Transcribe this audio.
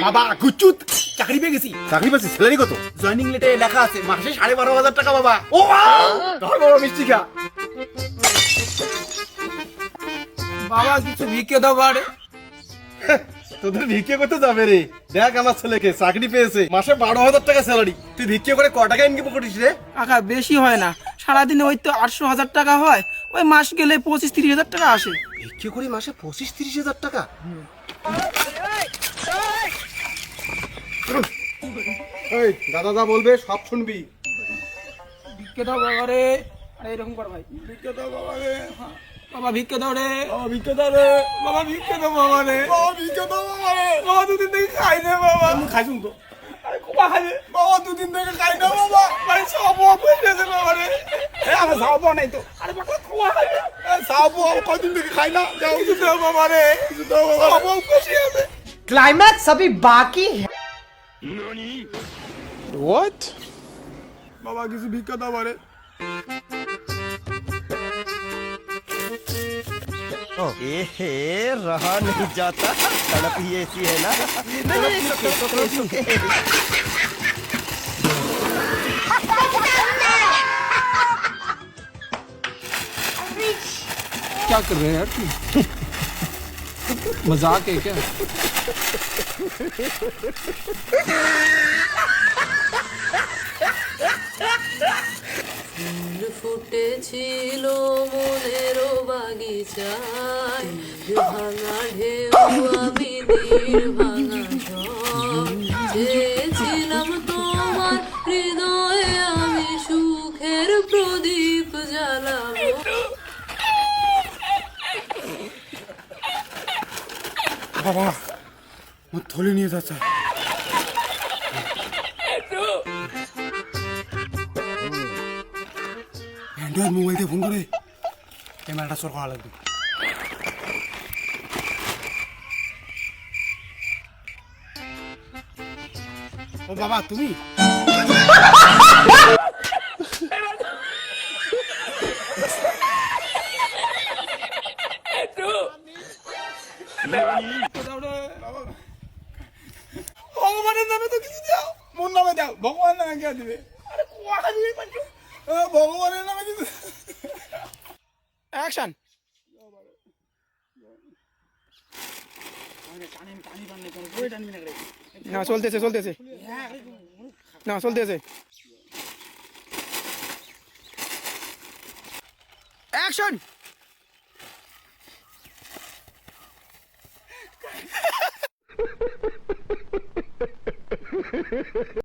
বাবা গুচ্চুত চাকরি পেয়ে গেছি। চাকরি পাচ্ছি, স্যালারি কত? জয়েনিং লেটে লেখা আছে মাসে 12,500 টাকা বাবা। ও ধর বাবা মিষ্টি খা। বাবা কিছু ভিক্ষে দাও বাড়ে। তোদের ভিক্ষে করতে যাবে রে? দেখ আমার ছেলেকে চাকরি পেয়েছে, মাসে 12,000 টাকা স্যালারি। তুই ভিক্ষে করে ক টাকা ইনকাম করিস রে? কাকা বেশি হয় না, সারাদিনে ওই তো 800,000 টাকা হয়, ওই মাস গেলে 25-30,000 টাকা আসে। ভিক্ষে করে মাসে 25-30,000 টাকা? এই দাদা যা বলবে সব শুনবি। ভিক্ষে দাও বাবা রে। আরে এরকম কর ভাই, ভিক্ষে দাও বাবা রে। হ্যাঁ। বাবা ভিক্ষে দাও রে। বাবা ভিক্ষা দাও রে। বাবা ভিক্ষে দাও বাবা রে। বাবা ভিক্ষা দাও বাবা রে। বাবা দুদিন থেকে খাই না বাবা। আমি খাইছুম তো। আরে কোপা খাই রে। বাবা দুদিন থেকে খাই না বাবা। আরে সব অফ হয়ে গেছে বাবা রে। আমার সাবো নাই তো। আরে বাবা কোপা খাই রে। সাবো কদিন থেকে খাই না। যাও কিছু দাও বাবা রে। কিছু দাও বাবা। সব অফ খুশি হবে। क्लाइमैक्स अभी बाकी है। বাবা কিছু ভিক্ষা দাও রে। एहे रहा नहीं जाता, तड़प ही ऐसी है ना। क्या कर रहे हैं यार तुम? मजाक है क्या? ফুল ফুটেছিল মনের বাগিচায়, ভাঙা ঢেউ আমি নীর ভাঙা ঝড়, চেয়েছিলাম তোমার হৃদয়ে আমি সুখের প্রদীপ জ্বালাবো। বাবা আমার থলি নিয়ে যাচ্ছে। অ্যান্ড্রয়েড মোবাইল দিয়ে ফোন করে ক্যামেরাটা চোর করা লাগবে। ও বাবা তুমি? ভগবানের নামে তো কিছু দাও। মোর নামে দাও, ভগবানের নামে কে দিবে? আরে কোপা খাই রে মানুষ। ভগবানের নামে কিছু। অ্যাকশন। না চলতেছে চলতেছে, না চলতেছে। অ্যাকশন।